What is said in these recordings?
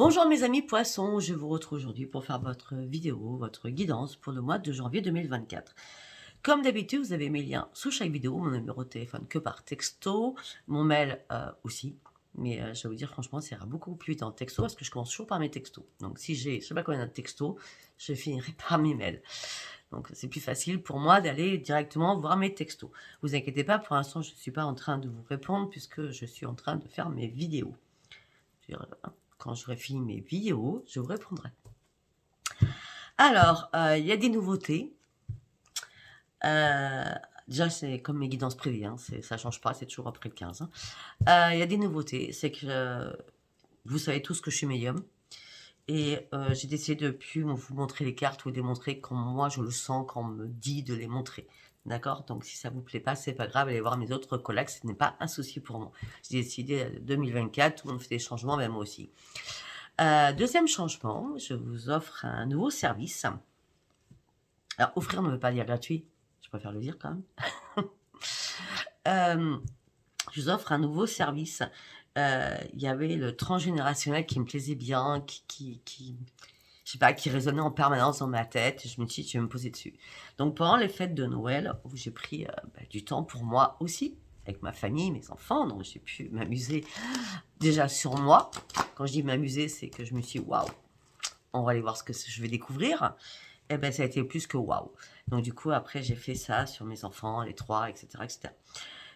Bonjour mes amis poissons, je vous retrouve aujourd'hui pour faire votre vidéo, votre guidance pour le mois de janvier 2024. Comme d'habitude, vous avez mes liens sous chaque vidéo, mon numéro de téléphone que par texto, mon mail aussi. Mais je vais vous dire franchement, ça ira beaucoup plus vite en texto parce que je commence toujours par mes textos. Donc si j'ai, je sais pas combien de textos, je finirai par mes mails. Donc c'est plus facile pour moi d'aller directement voir mes textos. Vous inquiétez pas, pour l'instant je ne suis pas en train de vous répondre puisque je suis en train de faire mes vidéos. Quand j'aurai fini mes vidéos, je vous répondrai. Alors, il y a des nouveautés. Déjà, c'est comme mes guidances privées, hein, ça ne change pas, c'est toujours après le 15. Il y a des nouveautés, c'est que vous savez tous que je suis médium. Et j'ai décidé de ne plus vous montrer les cartes ou les démontrer quand moi je le sens, quand on me dit de les montrer. D'accord? Donc si ça vous plaît pas, c'est pas grave, allez voir mes autres collègues, ce n'est pas un souci pour moi. J'ai décidé 2024, tout le monde fait des changements, même moi aussi. Deuxième changement, je vous offre un nouveau service. Alors, offrir ne veut pas dire gratuit, je préfère le dire quand même. Je vous offre un nouveau service. Il y avait le transgénérationnel qui me plaisait bien, je sais pas, qui résonnait en permanence dans ma tête. Et je me suis dit, je vais me poser dessus. Donc, pendant les fêtes de Noël, où j'ai pris du temps pour moi aussi, avec ma famille, mes enfants, donc j'ai pu m'amuser déjà sur moi. Quand je dis m'amuser, c'est que je me suis dit, waouh, on va aller voir ce que je vais découvrir. Et ben ça a été plus que waouh. Donc du coup, après, j'ai fait ça sur mes enfants, les trois, etc. etc.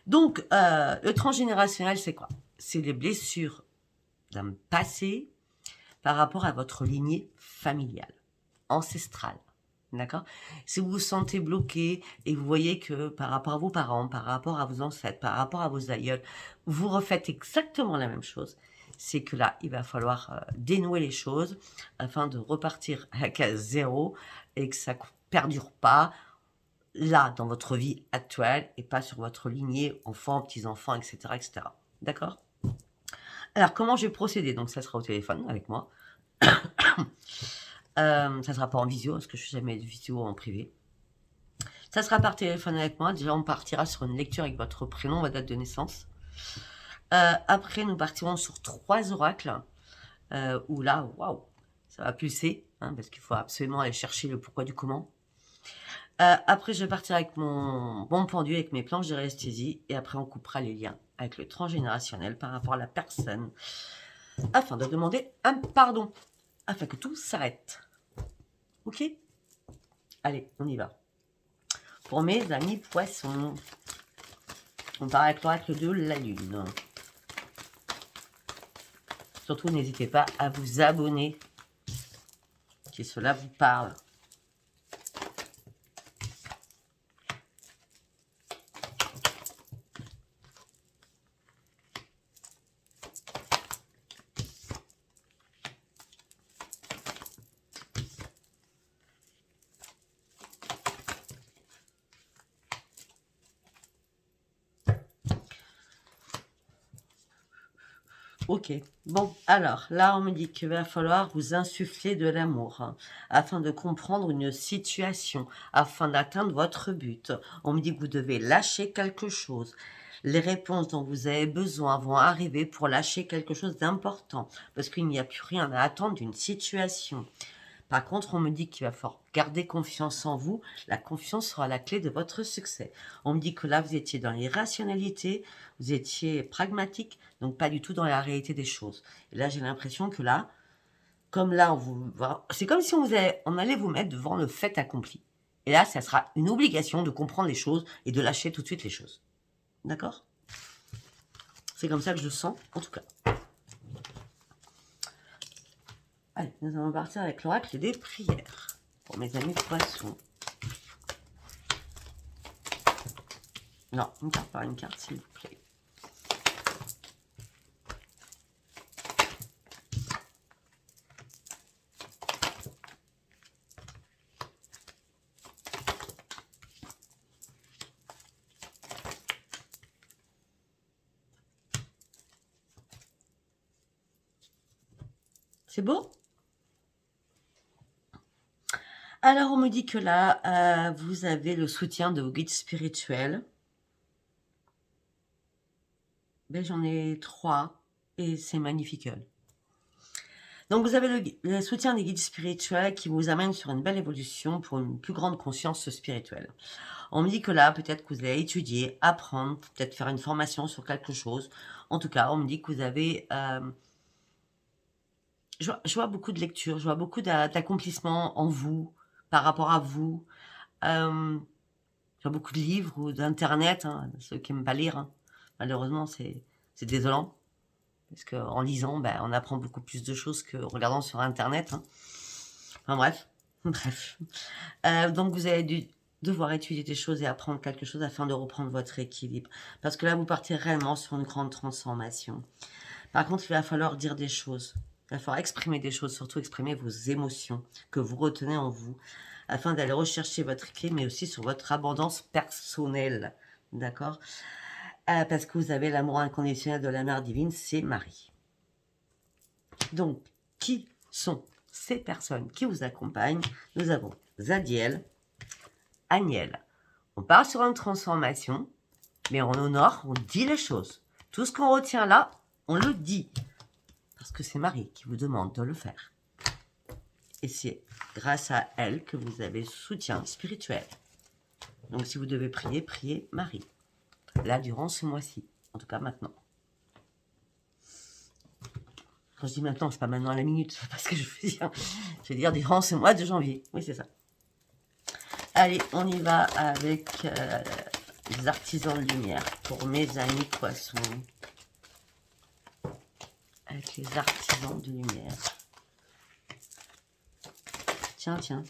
Donc, le transgénérationnel, c'est quoi? C'est les blessures d'un passé par rapport à votre lignée familiale, ancestrale. D'accord? Si vous vous sentez bloqué et vous voyez que par rapport à vos parents, par rapport à vos ancêtres, par rapport à vos aïeuls, vous refaites exactement la même chose, c'est que là, il va falloir dénouer les choses afin de repartir à la case zéro et que ça ne perdure pas là, dans votre vie actuelle et pas sur votre lignée, enfants, petits-enfants, etc., etc. D'accord? Alors, comment je vais procéder? Donc, ça sera au téléphone avec moi. Ça ne sera pas en visio, parce que je ne fais jamais de visio en privé. Ça sera par téléphone avec moi. Déjà, on partira sur une lecture avec votre prénom, votre date de naissance. Après, nous partirons sur 3 oracles, où là, waouh, ça va pulser, hein, parce qu'il faut absolument aller chercher le pourquoi du comment. Après, je vais partir avec mon bon pendu, avec mes planches de resthésie, et après, on coupera les liens avec le transgénérationnel par rapport à la personne, afin de demander un pardon, afin que tout s'arrête. Ok? Allez, on y va. Pour mes amis poissons, on part avec l'oracle de la lune. Surtout, n'hésitez pas à vous abonner, si cela vous parle. Ok, bon, alors là on me dit qu'il va falloir vous insuffler de l'amour afin de comprendre une situation, afin d'atteindre votre but. On me dit que vous devez lâcher quelque chose. Les réponses dont vous avez besoin vont arriver pour lâcher quelque chose d'important, parce qu'il n'y a plus rien à attendre d'une situation. Par contre, on me dit qu'il va falloir garder confiance en vous. La confiance sera la clé de votre succès. On me dit que là, vous étiez dans l'irrationalité, vous étiez pragmatique, donc pas du tout dans la réalité des choses. Et là, j'ai l'impression que là, comme là, c'est comme si on allait vous mettre devant le fait accompli. Et là, ça sera une obligation de comprendre les choses et de lâcher tout de suite les choses. D'accord? C'est comme ça que je le sens, en tout cas. Allez, nous allons partir avec l'oracle des prières pour mes amis poissons. Non, une carte par une carte, s'il vous plaît. C'est beau? Alors, on me dit que là, vous avez le soutien de vos guides spirituels. Ben, j'en ai 3 et c'est magnifique. Donc, vous avez le soutien des guides spirituels qui vous amène sur une belle évolution pour une plus grande conscience spirituelle. On me dit que là, peut-être que vous allez étudier, apprendre, peut-être faire une formation sur quelque chose. En tout cas, on me dit que vous avez... je vois beaucoup de lectures, je vois beaucoup d'accomplissement en vous, par rapport à vous. Je vois beaucoup de livres ou d'internet, hein, ceux qui n'aiment pas lire. Hein. Malheureusement, c'est désolant. Parce qu'en lisant, ben, on apprend beaucoup plus de choses qu'en regardant sur internet. Hein. Enfin bref. Bref. Donc vous allez devoir étudier des choses et apprendre quelque chose afin de reprendre votre équilibre. Parce que là, vous partez réellement sur une grande transformation. Par contre, il va falloir dire des choses. Il va falloir exprimer des choses, surtout exprimer vos émotions que vous retenez en vous, afin d'aller rechercher votre clé, mais aussi sur votre abondance personnelle. D'accord? Parce que vous avez l'amour inconditionnel de la Mère Divine, c'est Marie. Donc, qui sont ces personnes qui vous accompagnent? Nous avons Zadiel, Agnel. On part sur une transformation, mais on honore, on dit les choses. Tout ce qu'on retient là, on le dit. Parce que c'est Marie qui vous demande de le faire. Et c'est grâce à elle que vous avez soutien spirituel. Donc si vous devez prier, priez Marie. Là, durant ce mois-ci. En tout cas, maintenant. Quand je dis maintenant, c'est pas maintenant à la minute. Parce que je veux dire durant ce mois de janvier. Oui, c'est ça. Allez, on y va avec les artisans de lumière. Pour mes amis poissons. Avec les artisans de lumière. Tiens, tiens.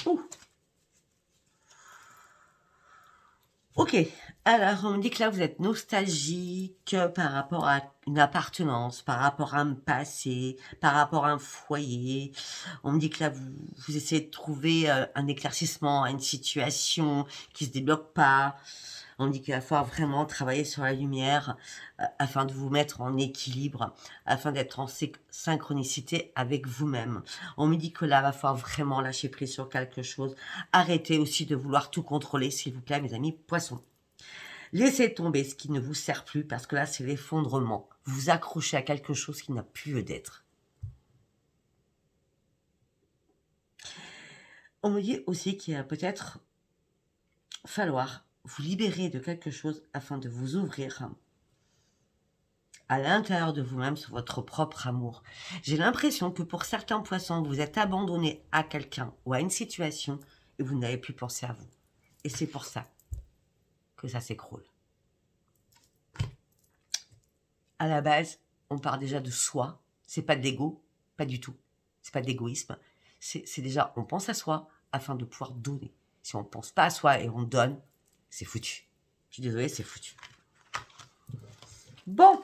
Ouh. Ok, alors on me dit que là vous êtes nostalgique par rapport à une appartenance, par rapport à un passé, par rapport à un foyer. On me dit que là vous essayez de trouver un éclaircissement à une situation qui se débloque pas. On me dit qu'il va falloir vraiment travailler sur la lumière afin de vous mettre en équilibre, afin d'être en synchronicité avec vous-même. On me dit que là, il va falloir vraiment lâcher prise sur quelque chose. Arrêtez aussi de vouloir tout contrôler, s'il vous plaît, mes amis poissons. Laissez tomber ce qui ne vous sert plus, parce que là, c'est l'effondrement. Vous vous accrochez à quelque chose qui n'a plus lieu d'être. On me dit aussi qu'il va peut-être falloir vous libérer de quelque chose afin de vous ouvrir à l'intérieur de vous-même sur votre propre amour. J'ai l'impression que pour certains poissons, vous êtes abandonné à quelqu'un ou à une situation et vous n'avez plus pensé à vous. Et c'est pour ça que ça s'écroule. À la base, on part déjà de soi. C'est pas de l'ego, pas du tout. C'est pas de l'égoïsme. C'est déjà, on pense à soi afin de pouvoir donner. Si on ne pense pas à soi et on donne, c'est foutu. Je suis désolée, c'est foutu. Bon,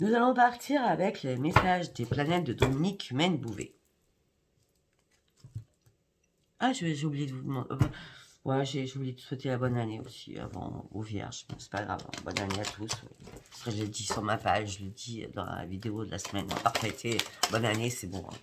nous allons partir avec les messages des planètes de Dominique Humaine-Bouvet. Ah, j'ai oublié de vous demander. Ouais, j'ai oublié de souhaiter la bonne année aussi avant aux Vierges. Bon, c'est pas grave, hein. Bonne année à tous. Après, je l'ai dit sur ma page, je l'ai dit dans la vidéo de la semaine. Parfait, bonne année, c'est bon. Hein.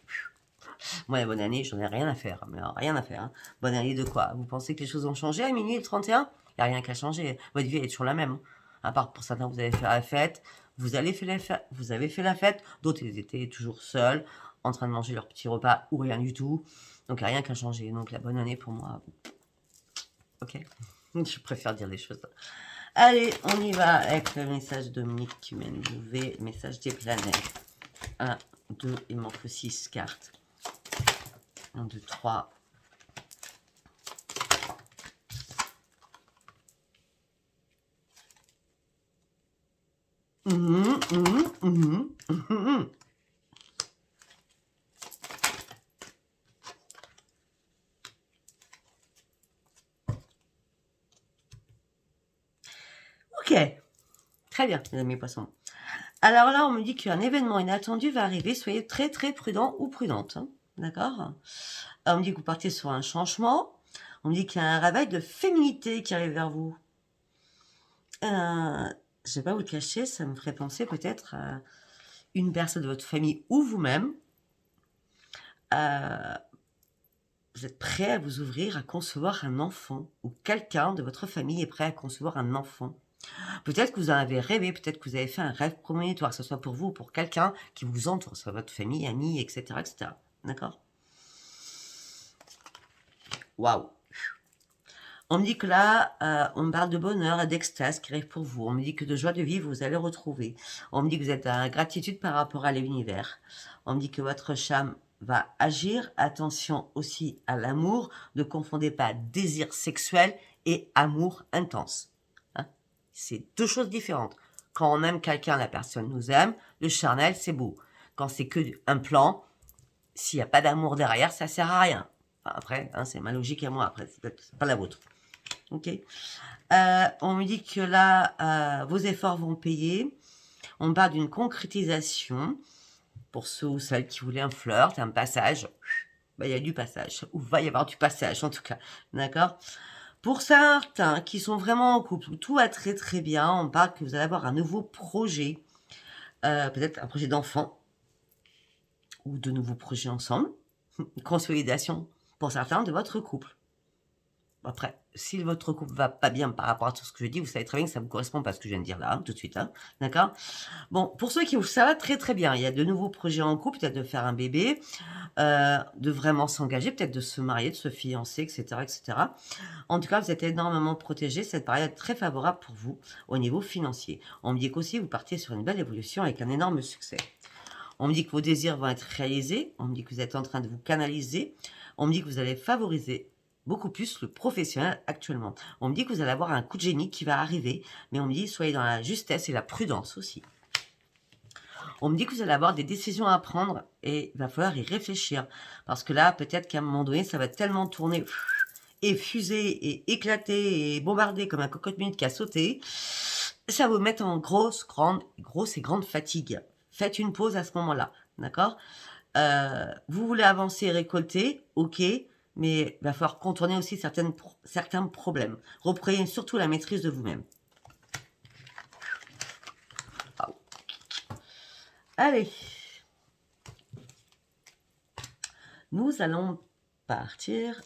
Moi, la bonne année, j'en ai rien à faire. Mais alors, rien à faire. Hein. Bonne année de quoi? Vous pensez que les choses ont changé à minuit le 31? Il n'y a rien qu'à changer. Votre vie, elle est toujours la même. Hein. À part pour certains, vous avez fait la fête. Vous avez fait la fête. D'autres, ils étaient toujours seuls, en train de manger leur petit repas ou rien du tout. Donc, il n'y a rien qu'à changer. Donc, la bonne année pour moi. Ok. Je préfère dire les choses. Allez, on y va avec le message de Dominique Humaine-Bouvet, message des planètes. 1, 2, il manque 6 cartes. 1, 2, 3. Ok, très bien, mes amis poissons. Alors là, on me dit qu'un événement inattendu va arriver. Soyez très très prudent ou prudente. Hein. D'accord. On me dit que vous partez sur un changement. On me dit qu'il y a un réveil de féminité qui arrive vers vous. Je ne vais pas vous le cacher, ça me ferait penser peut-être à une personne de votre famille ou vous-même. vous êtes prêt à vous ouvrir à concevoir un enfant, ou quelqu'un de votre famille est prêt à concevoir un enfant. Peut-être que vous en avez rêvé, peut-être que vous avez fait un rêve prémonitoire, que ce soit pour vous ou pour quelqu'un qui vous entoure, soit votre famille, amis, etc. etc. D'accord? Waouh! On me dit que là, on me parle de bonheur et d'extase qui arrive pour vous. On me dit que de joie de vivre, vous allez retrouver. On me dit que vous êtes en gratitude par rapport à l'univers. On me dit que votre charme va agir. Attention aussi à l'amour. Ne confondez pas désir sexuel et amour intense. Hein, c'est deux choses différentes. Quand on aime quelqu'un, la personne nous aime. Le charnel, c'est beau. Quand c'est que un plan, s'il n'y a pas d'amour derrière, ça sert à rien. Enfin, après, hein, c'est ma logique à moi. Après, c'est pas la vôtre. Ok. On me dit que là, vos efforts vont payer. On parle d'une concrétisation pour ceux ou celles qui voulaient un flirt, un passage. Ben, il y a du passage, ou va y avoir du passage en tout cas. D'accord? Pour certains qui sont vraiment en couple, où tout va très très bien, on parle que vous allez avoir un nouveau projet, peut-être un projet d'enfant, ou de nouveaux projets ensemble. Une consolidation pour certains de votre couple. Après, si votre couple va pas bien par rapport à tout ce que je dis, vous savez très bien que ça ne correspond pas à ce que je viens de dire là, hein, tout de suite. Hein, d'accord? Bon, pour ceux qui ça va très très bien. Il y a de nouveaux projets en couple, peut-être de faire un bébé, de vraiment s'engager, peut-être de se marier, de se fiancer, etc., etc. En tout cas, vous êtes énormément protégés. Cette période est très favorable pour vous au niveau financier. On me dit qu'aussi, vous partez sur une belle évolution avec un énorme succès. On me dit que vos désirs vont être réalisés. On me dit que vous êtes en train de vous canaliser. On me dit que vous allez favoriser beaucoup plus le professionnel actuellement. On me dit que vous allez avoir un coup de génie qui va arriver, mais on me dit soyez dans la justesse et la prudence aussi. On me dit que vous allez avoir des décisions à prendre et il va falloir y réfléchir. Parce que là, peut-être qu'à un moment donné, ça va tellement tourner et fuser et éclater et bombarder comme un cocotte minute qui a sauté. Ça va vous mettre en grosse et grande fatigue. Faites une pause à ce moment-là, d'accord? Vous voulez avancer et récolter, ok, mais il va falloir contourner aussi certains problèmes. Reprenez surtout la maîtrise de vous-même. Oh. Allez. Nous allons partir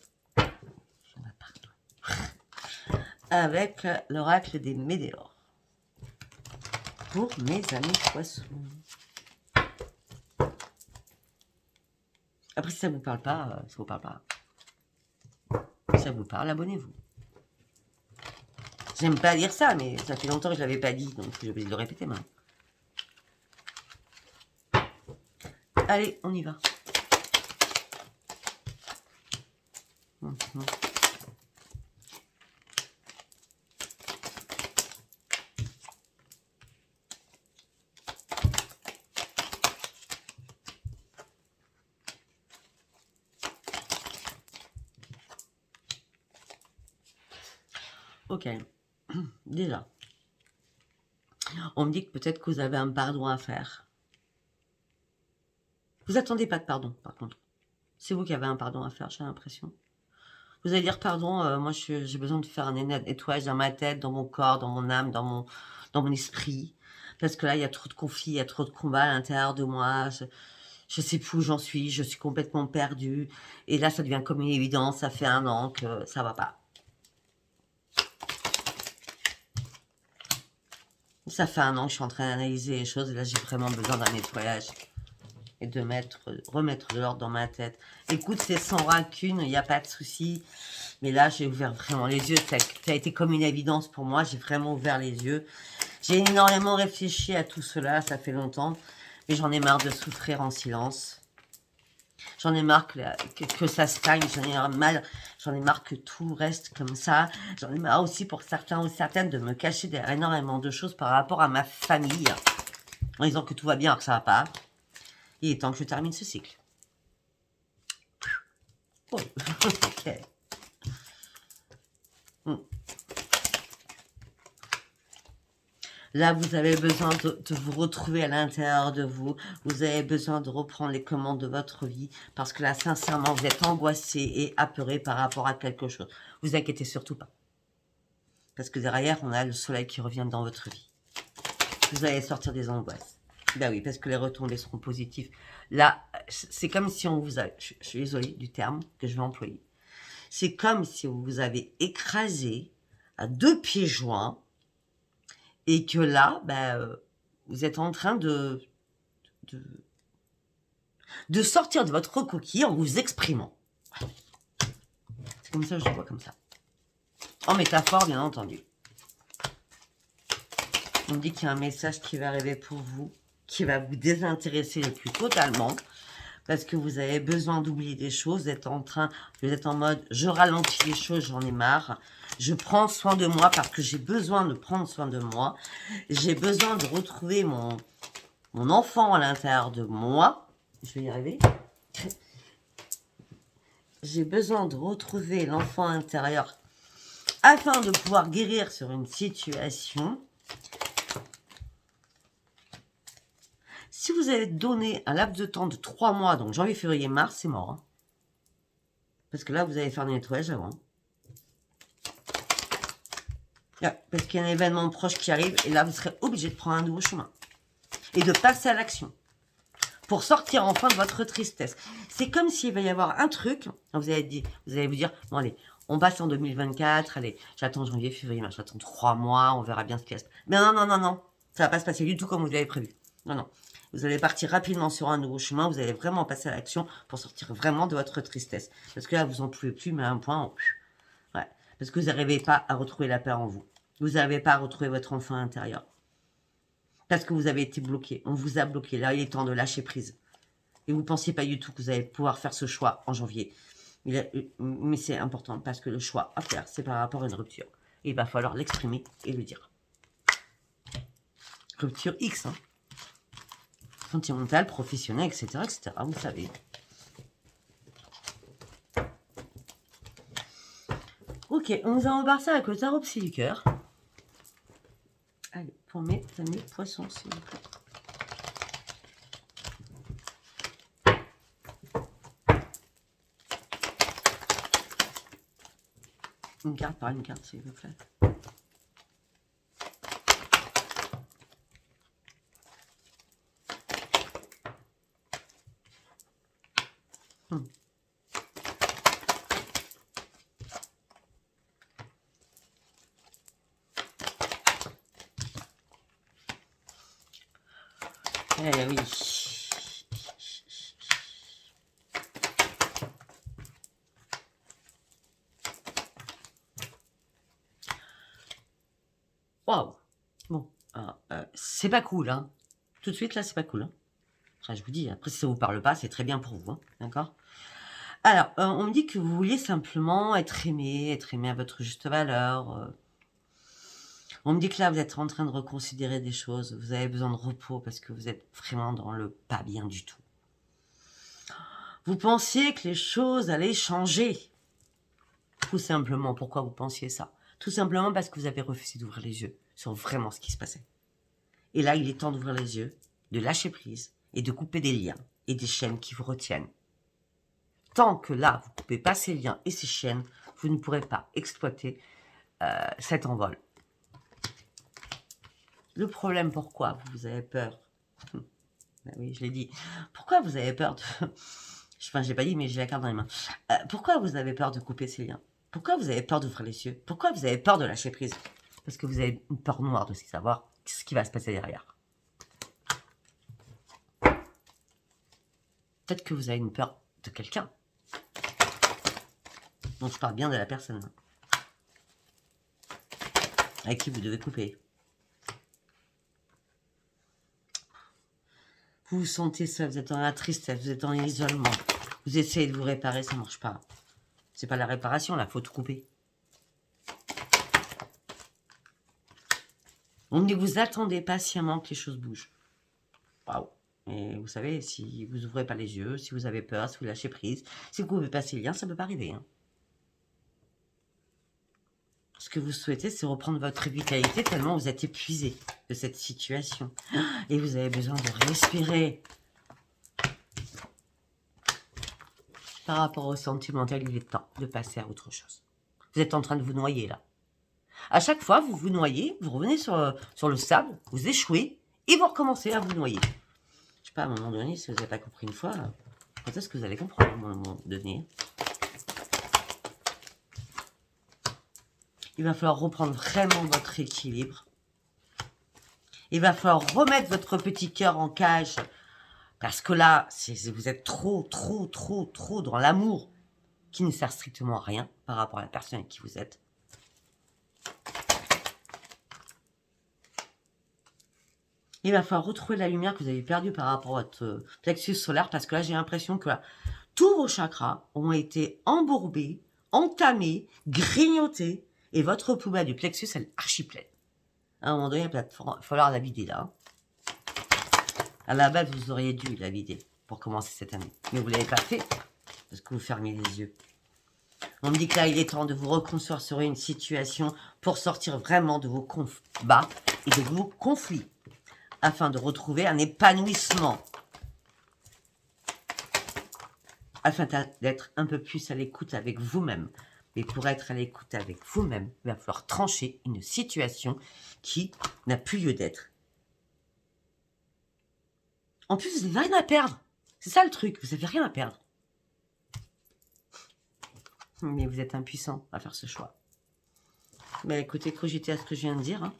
avec l'oracle des météores. Pour mes amis poissons. Après, si ça ne vous parle pas, ça vous parle pas. Si ça vous parle, abonnez-vous. J'aime pas dire ça, mais ça fait longtemps que je l'avais pas dit, donc j'ai oublié de le répéter maintenant. Allez, on y va. Ok. Déjà. On me dit que peut-être que vous avez un pardon à faire. Vous attendez pas de pardon, par contre. C'est vous qui avez un pardon à faire, j'ai l'impression. Vous allez dire pardon, moi j'ai besoin de faire un nettoyage dans ma tête, dans mon corps, dans mon âme, dans mon esprit. Parce que là, il y a trop de conflits, il y a trop de combats à l'intérieur de moi. Je sais plus où j'en suis, je suis complètement perdue. Et là, ça devient comme une évidence, ça fait 1 an que ça va pas. Ça fait 1 an que je suis en train d'analyser les choses et là, j'ai vraiment besoin d'un nettoyage. Et de remettre de l'ordre dans ma tête. Écoute, c'est sans rancune, il n'y a pas de souci. Mais là, j'ai ouvert vraiment les yeux. Ça a été comme une évidence pour moi. J'ai vraiment ouvert les yeux. J'ai énormément réfléchi à tout cela. Ça fait longtemps. Mais j'en ai marre de souffrir en silence. J'en ai marre que ça stagne. J'en ai marre que tout reste comme ça. J'en ai marre aussi pour certains ou certaines de me cacher derrière énormément de choses par rapport à ma famille. En disant que tout va bien alors que ça va pas. Il est temps que je termine ce cycle. Oh. Ok. Là, vous avez besoin de vous retrouver à l'intérieur de vous. Vous avez besoin de reprendre les commandes de votre vie. Parce que là, sincèrement, vous êtes angoissé et apeuré par rapport à quelque chose. Vous inquiétez surtout pas. Parce que derrière, on a le soleil qui revient dans votre vie. Vous allez sortir des angoisses. Ben oui, parce que les retombées seront positives. Là, c'est comme si on vous a... Je suis désolée du terme que je vais employer. C'est comme si on vous avez écrasé à 2 pieds joints et que là, vous êtes en train de, de sortir de votre coquille en vous exprimant. C'est comme ça, je le vois comme ça. En métaphore, bien entendu. On me dit qu'il y a un message qui va arriver pour vous, qui va vous désintéresser le plus totalement, parce que vous avez besoin d'oublier des choses, vous êtes en mode, je ralentis les choses, j'en ai marre, je prends soin de moi parce que j'ai besoin de prendre soin de moi, j'ai besoin de retrouver mon enfant à l'intérieur de moi, je vais y arriver, j'ai besoin de retrouver l'enfant intérieur afin de pouvoir guérir sur une situation. Si vous avez donné un laps de temps de 3 mois, donc janvier, février, mars, c'est mort. Hein. Parce que là, vous allez faire des nettoyages avant. Parce qu'il y a un événement proche qui arrive et là, vous serez obligé de prendre un nouveau chemin. Et de passer à l'action. Pour sortir enfin de votre tristesse. C'est comme s'il va y avoir un truc. Vous allez vous dire, bon allez, on passe en 2024, allez, j'attends janvier, février, mars, j'attends 3 mois, on verra bien ce qui se passe. Mais non, non, non, non, ça va pas se passer du tout comme vous l'avez prévu. Non, non. Vous allez partir rapidement sur un nouveau chemin, vous allez vraiment passer à l'action pour sortir vraiment de votre tristesse. Parce que là, vous en pouvez plus, mais à un point, ouais. Parce que vous n'arrivez pas à retrouver la paix en vous. Vous n'arrivez pas à retrouver votre enfant intérieur. Parce que vous avez été bloqué. On vous a bloqué. Là, il est temps de lâcher prise. Et vous ne pensiez pas du tout que vous allez pouvoir faire ce choix en janvier. Mais c'est important parce que le choix à faire, c'est par rapport à une rupture. Et il va falloir l'exprimer et le dire. Rupture X, hein. Sentimentale, professionnelle, etc., etc. Vous savez. Ok, on va revoir ça avec le tarot psy du cœur. Allez, pour mes amis poissons, s'il vous plaît. Une carte par une carte, s'il vous plaît. Eh oui. Waouh. Bon, c'est pas cool, hein. Tout de suite, là, c'est pas cool. Hein. Enfin, je vous dis, après, si ça vous parle pas, c'est très bien pour vous, hein. D'accord. Alors, on me dit que vous vouliez simplement être aimé à votre juste valeur. On me dit que là, vous êtes en train de reconsidérer des choses. Vous avez besoin de repos parce que vous êtes vraiment dans le pas bien du tout. Vous pensiez que les choses allaient changer. Tout simplement, pourquoi vous pensiez ça? Tout simplement parce que vous avez refusé d'ouvrir les yeux sur vraiment ce qui se passait. Et là, il est temps d'ouvrir les yeux, de lâcher prise et de couper des liens et des chaînes qui vous retiennent. Tant que là, vous ne coupez pas ces liens et ces chaînes, vous ne pourrez pas exploiter cet envol. Le problème, pourquoi vous avez peur? Ben oui, je l'ai dit. Pourquoi vous avez peur de... Enfin, je l'ai pas dit, mais j'ai la carte dans les mains. Pourquoi vous avez peur de couper ces liens? Pourquoi vous avez peur d'ouvrir les yeux? Pourquoi vous avez peur de lâcher prise? Parce que vous avez une peur noire de savoir ce qui va se passer derrière. Peut-être que vous avez une peur de quelqu'un. Donc je parle bien de la personne avec qui vous devez couper. Vous vous sentez seul, vous êtes dans la tristesse, vous êtes dans l'isolement. Vous essayez de vous réparer, ça ne marche pas. C'est pas la réparation, là, faut tout couper. On dit que vous attendez patiemment que les choses bougent. Waouh. Et vous savez, si vous n'ouvrez pas les yeux, si vous avez peur, si vous lâchez prise, si vous pouvez passer le lien, ça ne peut pas arriver. Hein. Ce que vous souhaitez, c'est reprendre votre vitalité tellement vous êtes épuisé de cette situation. Et vous avez besoin de respirer. Par rapport au sentimental, il est temps de passer à autre chose. Vous êtes en train de vous noyer là. À chaque fois, vous vous noyez, vous revenez sur le sable, vous échouez et vous recommencez à vous noyer. sais pas, à un moment donné, si vous n'avez pas compris une fois, quand est-ce que vous allez comprendre à un moment donné? Il va falloir reprendre vraiment votre équilibre. Il va falloir remettre votre petit cœur en cage. Parce que là, vous êtes trop dans l'amour qui ne sert strictement à rien par rapport à la personne avec qui vous êtes. Il va falloir retrouver la lumière que vous avez perdue par rapport à votre plexus solaire. Parce que là, j'ai l'impression que là, tous vos chakras ont été embourbés, entamés, grignotés. Et votre poubelle du plexus, elle est archi pleine. À un moment donné, il va falloir la vider là. À la base, vous auriez dû la vider pour commencer cette année. Mais vous ne l'avez pas fait parce que vous fermiez les yeux. On me dit que là, il est temps de vous reconstruire sur une situation pour sortir vraiment de vos combats et de vos conflits afin de retrouver un épanouissement. Afin d'être un peu plus à l'écoute avec vous-même. Mais pour être à l'écoute avec vous-même, il va falloir trancher une situation qui n'a plus lieu d'être. En plus, vous n'avez rien à perdre. C'est ça le truc, vous n'avez rien à perdre. Mais vous êtes impuissant à faire ce choix. Mais écoutez, cogitez à ce que je viens de dire. Hein.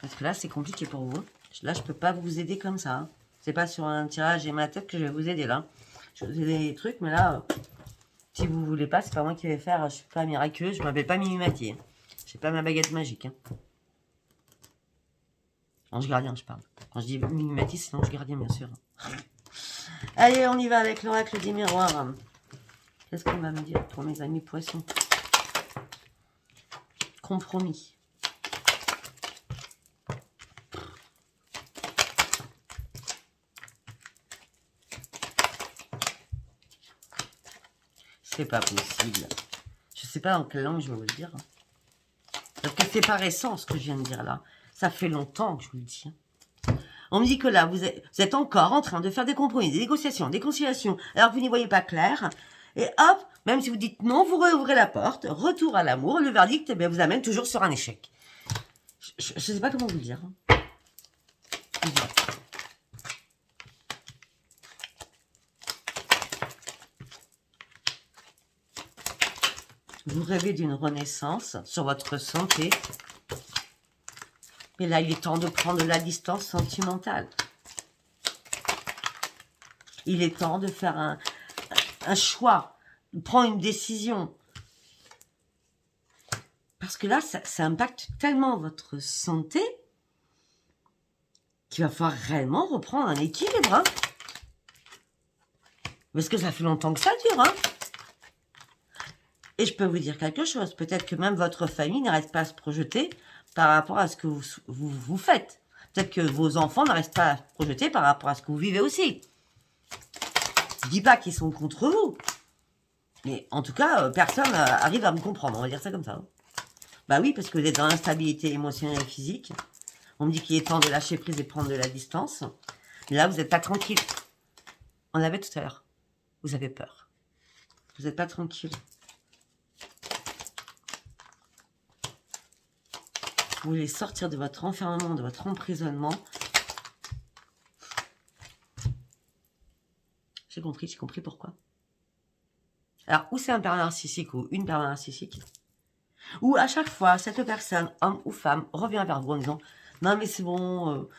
Parce que là, c'est compliqué pour vous. Là, je ne peux pas vous aider comme ça. Hein. C'est pas sur un tirage et ma tête que je vais vous aider là. Je vais vous aider des trucs, mais là, si vous voulez pas, c'est pas moi qui vais faire. Je suis pas miraculeuse, je m'appelle pas Mimimati. Hein. J'ai pas ma baguette magique. Hein. Ange gardien, je parle. Quand je dis Mimimati, c'est l'ange gardien, bien sûr. Allez, on y va avec l'oracle des miroirs. Qu'est-ce qu'on va me dire pour mes amis poissons? Compromis. C'est pas possible. Je sais pas dans quelle langue je vais vous le dire. Parce que c'est par essence ce que je viens de dire là. Ça fait longtemps que je vous le dis. On me dit que là, vous êtes encore en train de faire des compromis, des négociations, des conciliations, alors que vous n'y voyez pas clair. Et hop, même si vous dites non, vous réouvrez la porte, retour à l'amour, le verdict eh bien, vous amène toujours sur un échec. Je ne sais pas comment vous le dire. Vous rêvez d'une renaissance sur votre santé. Et là, il est temps de prendre la distance sentimentale. Il est temps de faire un choix, de prendre une décision. Parce que là, ça impacte tellement votre santé qu'il va falloir réellement reprendre un équilibre. Hein. Parce que ça fait longtemps que ça dure. Hein. Et je peux vous dire quelque chose. Peut-être que même votre famille n'arrête pas à se projeter par rapport à ce que vous faites. Peut-être que vos enfants n'arrêtent pas à se projeter par rapport à ce que vous vivez aussi. Je dis pas qu'ils sont contre vous. Mais en tout cas, personne arrive à me comprendre. On va dire ça comme ça. Bah oui, parce que vous êtes dans l'instabilité émotionnelle et physique. On me dit qu'il est temps de lâcher prise et prendre de la distance. Mais là, vous n'êtes pas tranquille. On l'avait tout à l'heure. Vous avez peur. Vous n'êtes pas tranquille. Vous voulez sortir de votre enfermement, de votre emprisonnement. J'ai compris pourquoi. Alors, ou c'est un père narcissique ou une père narcissique, ou à chaque fois, cette personne, homme ou femme, revient vers vous en disant « Non mais c'est bon,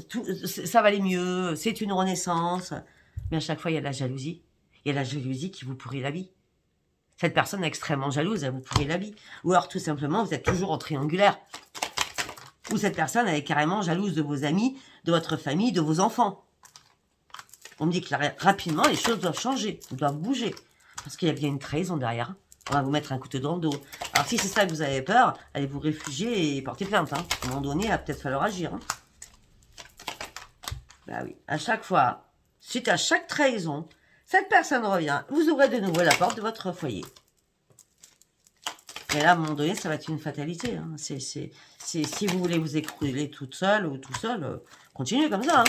ça va aller mieux, c'est une renaissance. » Mais à chaque fois, il y a de la jalousie. Il y a de la jalousie qui vous pourrit la vie. Cette personne est extrêmement jalouse, elle vous pourrit la vie. Ou alors, tout simplement, vous êtes toujours en triangulaire. Ou cette personne, elle est carrément jalouse de vos amis, de votre famille, de vos enfants. On me dit que là, rapidement, les choses doivent changer, doivent bouger. Parce qu'il y a bien une trahison derrière. On va vous mettre un couteau dans le dos. Alors si c'est ça que vous avez peur, allez vous réfugier et porter plainte. Hein. À un moment donné, il va peut-être falloir agir. Hein. Bah oui, à chaque fois, suite à chaque trahison, cette personne revient, vous ouvrez de nouveau la porte de votre foyer. Et là, à un moment donné, ça va être une fatalité. Hein. Si vous voulez vous écrouler toute seule ou tout seul, continuez comme ça. Hein.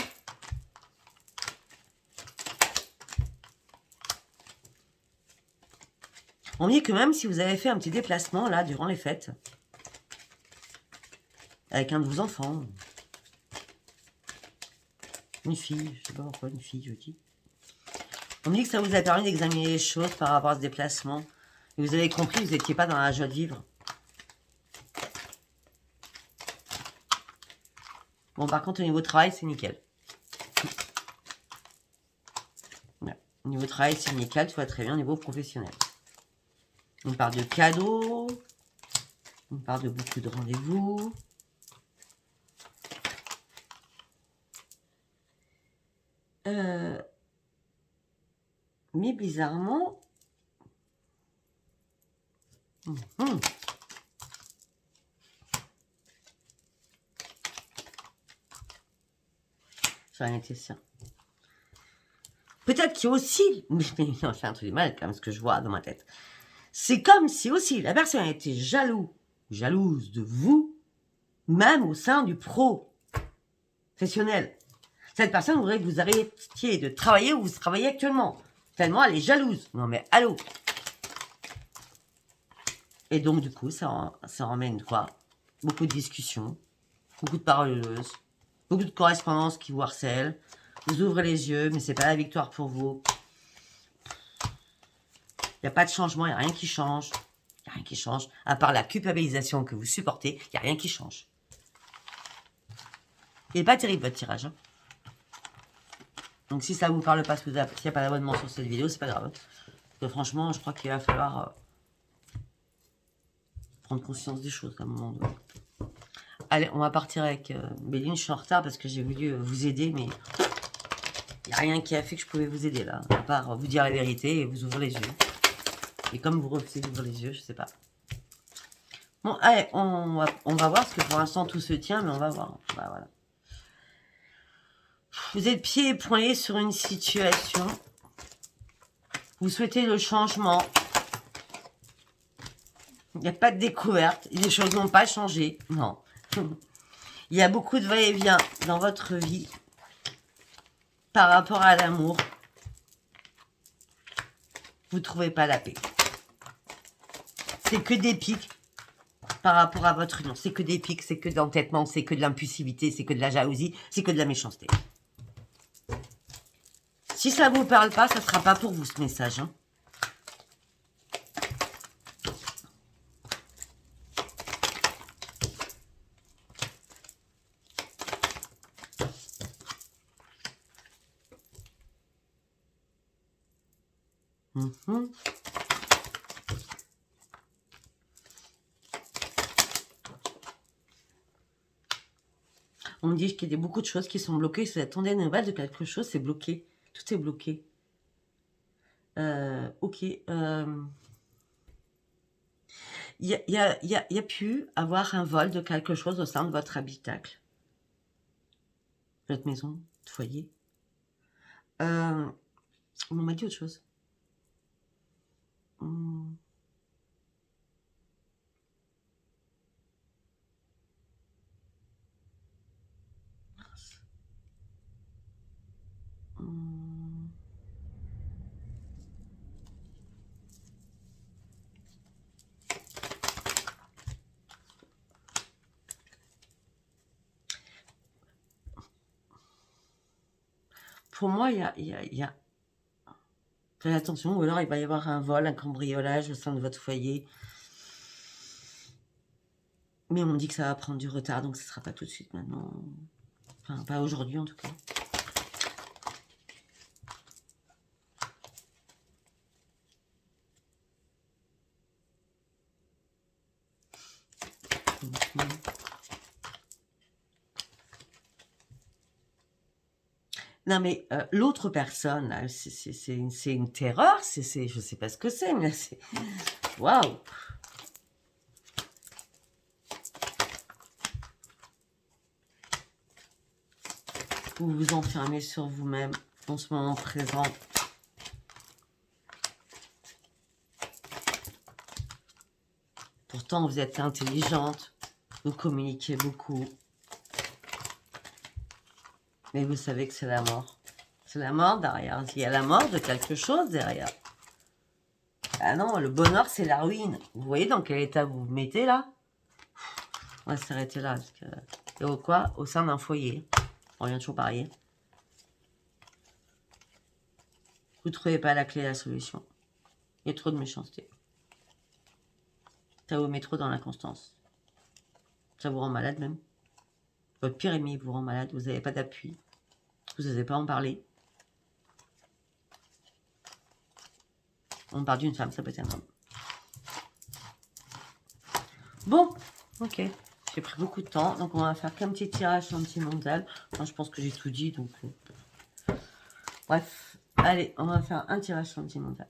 On dit que même si vous avez fait un petit déplacement, là, durant les fêtes, avec un de vos enfants, Une fille, je sais pas pourquoi, une fille, je dis. On me dit que ça vous a permis d'examiner les choses par rapport à ce déplacement. Et vous avez compris, vous n'étiez pas dans la joie de vivre. Bon, par contre, au niveau travail, c'est nickel. Ouais. Au niveau travail, c'est nickel, tout va très bien au niveau professionnel. On parle de cadeaux. On parle de beaucoup de rendez-vous. Mais bizarrement... J'en étais sûr. Peut-être qu'il y a aussi... Mais non, c'est un truc de mal quand même, ce que je vois dans ma tête. C'est comme si aussi la personne était jalouse de vous, même au sein du professionnel. Cette personne voudrait que vous arrêtiez de travailler où vous travaillez actuellement. Tellement elle est jalouse. Non mais allô. Et donc du coup, ça emmène quoi? Beaucoup de discussions, beaucoup de paroleuses, beaucoup de correspondances qui vous harcèlent. Vous ouvrez les yeux, mais c'est pas la victoire pour vous. Il n'y a pas de changement, il n'y a rien qui change. Il n'y a rien qui change. À part la culpabilisation que vous supportez, il n'y a rien qui change. Il n'est pas terrible votre tirage. Hein. Donc si ça ne vous parle pas, s'il n'y a pas d'abonnement sur cette vidéo, c'est pas grave. Parce que franchement, je crois qu'il va falloir prendre conscience des choses à un moment donné. Allez, on va partir avec Béline. Je suis en retard parce que j'ai voulu vous aider, mais il n'y a rien qui a fait que je pouvais vous aider là. À part vous dire la vérité et vous ouvrir les yeux. Et comme vous refusez d'ouvrir les yeux, je sais pas. Bon, allez, on va voir, parce que pour l'instant tout se tient, mais on va voir. Bah, voilà. Vous êtes pieds et poings sur une situation. Vous souhaitez le changement. Il n'y a pas de découverte. Les choses n'ont pas changé. Non. Il y a beaucoup de va-et-vient dans votre vie par rapport à l'amour. Vous ne trouvez pas la paix. C'est que des pics par rapport à votre union. C'est que des pics, c'est que de l'entêtement, c'est que de l'impulsivité, c'est que de la jalousie, c'est que de la méchanceté. Si ça ne vous parle pas, ça ne sera pas pour vous ce message. Hein. On me dit qu'il y a beaucoup de choses qui sont bloquées. Si vous attendez une nouvelle de quelque chose, c'est bloqué. Tout est bloqué. Ok. Il y a pu avoir un vol de quelque chose au sein de votre habitacle. Votre maison, votre foyer. On m'a dit autre chose. Pour moi, il y a... Faites attention, ou alors il va y avoir un vol, un cambriolage au sein de votre foyer. Mais on me dit que ça va prendre du retard, donc ce ne sera pas tout de suite maintenant. Enfin, pas aujourd'hui en tout cas. Non mais l'autre personne, c'est une terreur, je sais pas ce que c'est, mais c'est... Waouh. Vous vous enfermez sur vous-même en ce moment présent. Pourtant, vous êtes intelligente, vous communiquez beaucoup. Mais vous savez que c'est la mort. C'est la mort derrière. Il y a la mort de quelque chose derrière. Ah non, le bonheur, c'est la ruine. Vous voyez dans quel état vous vous mettez là? On va s'arrêter là. Parce que... Et au quoi? Au sein d'un foyer. On revient toujours pareil. Vous ne trouvez pas la clé à la solution. Il y a trop de méchanceté. Ça vous met trop dans l'inconstance. Ça vous rend malade même. Votre pire ennemi vous rend malade. Vous n'avez pas d'appui. Vous n'osez pas en parler. On parle d'une femme, ça peut être un homme. Bon, ok. J'ai pris beaucoup de temps. Donc, on va faire qu'un petit tirage sentimental. Moi, je pense que j'ai tout dit. Donc, bref. Allez, on va faire un tirage sentimental.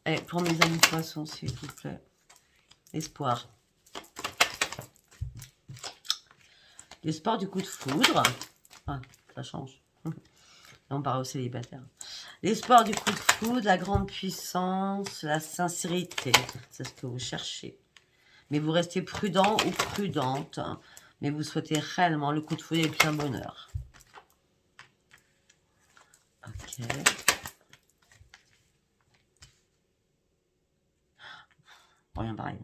Allez, pour mes amis poissons, s'il vous plaît. Espoir. L'espoir du coup de foudre. Ah, ça change. Là, on parle aux célibataires. L'espoir du coup de foudre, la grande puissance, la sincérité. C'est ce que vous cherchez. Mais vous restez prudent ou prudente. Mais vous souhaitez réellement le coup de foudre et plein bonheur. Ok. Rien pareil.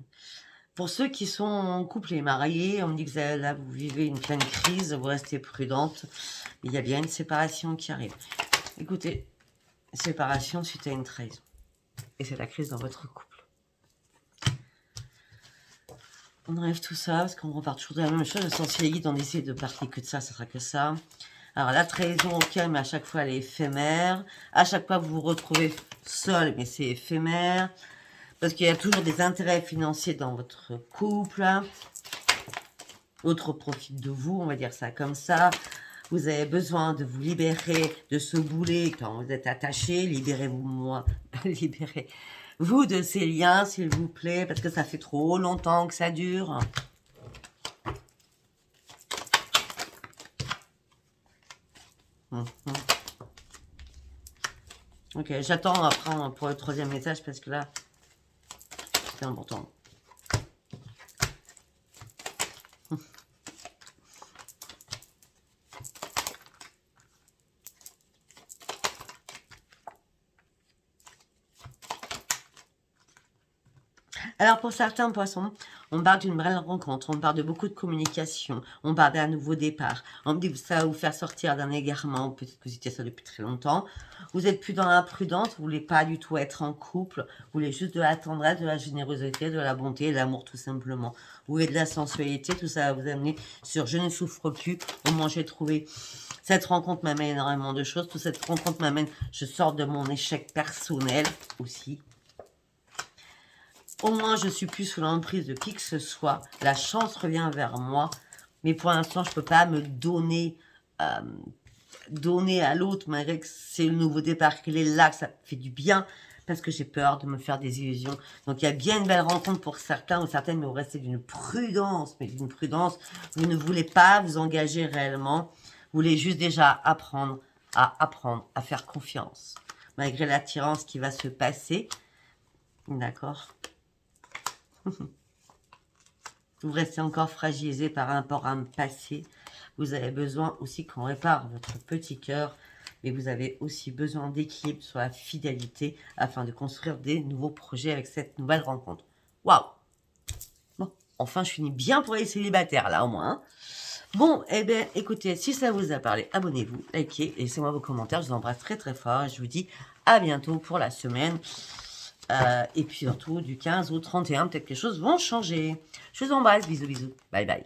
Pour ceux qui sont en couple et mariés, on me dit que là, vous vivez une pleine crise, vous restez prudente. Il y a bien une séparation qui arrive. Écoutez, séparation suite à une trahison. Et c'est la crise dans votre couple. On enlève tout ça, parce qu'on repart toujours de la même chose. Le sorcier guide, on essaie de parler que de ça, ça sera que ça. Alors, la trahison, ok, mais à chaque fois, elle est éphémère. À chaque fois, vous vous retrouvez seul, mais c'est éphémère. Parce qu'il y a toujours des intérêts financiers dans votre couple. L'autre profite de vous, on va dire ça comme ça. Vous avez besoin de vous libérer de ce boulet quand vous êtes attaché. Libérez-vous, libérez-vous de ces liens, s'il vous plaît, parce que ça fait trop longtemps que ça dure. Ok, j'attends après pour le troisième message parce que là, c'est important. Alors pour certains poissons, on parle d'une belle rencontre, on parle de beaucoup de communication, on parle d'un nouveau départ. On me dit que ça va vous faire sortir d'un égarement, peut-être que vous étiez ça depuis très longtemps. Vous êtes plus dans la prudence, vous voulez pas du tout être en couple, vous voulez juste de la tendresse, de la générosité, de la bonté, de l'amour tout simplement. Vous voulez de la sensualité, tout ça va vous amener sur je ne souffre plus, au moins j'ai trouvé. Cette rencontre m'amène énormément de choses, toute cette rencontre m'amène, je sors de mon échec personnel aussi. Au moins, je suis plus sous l'emprise de qui que ce soit. La chance revient vers moi. Mais pour l'instant, je ne peux pas me donner à l'autre, malgré que c'est le nouveau départ, qu'il est là, que ça fait du bien, parce que j'ai peur de me faire des illusions. Donc, il y a bien une belle rencontre pour certains ou certaines, mais vous restez d'une prudence. Mais d'une prudence, vous ne voulez pas vous engager réellement. Vous voulez juste déjà apprendre à faire confiance. Malgré l'attirance qui va se passer. D'accord. Vous restez encore fragilisé par rapport à un passé. Vous avez besoin aussi qu'on répare votre petit cœur. Mais vous avez aussi besoin d'équilibre sur la fidélité afin de construire des nouveaux projets avec cette nouvelle rencontre. Waouh! Bon, enfin, je finis bien pour les célibataires, là, au moins. Hein. Bon, eh bien, écoutez, si ça vous a parlé, abonnez-vous, likez, laissez-moi vos commentaires. Je vous embrasse très, très fort. Je vous dis à bientôt pour la semaine. Et puis surtout, du 15 au 31, peut-être que les choses vont changer. Je vous embrasse, bisous, bisous. Bye, bye.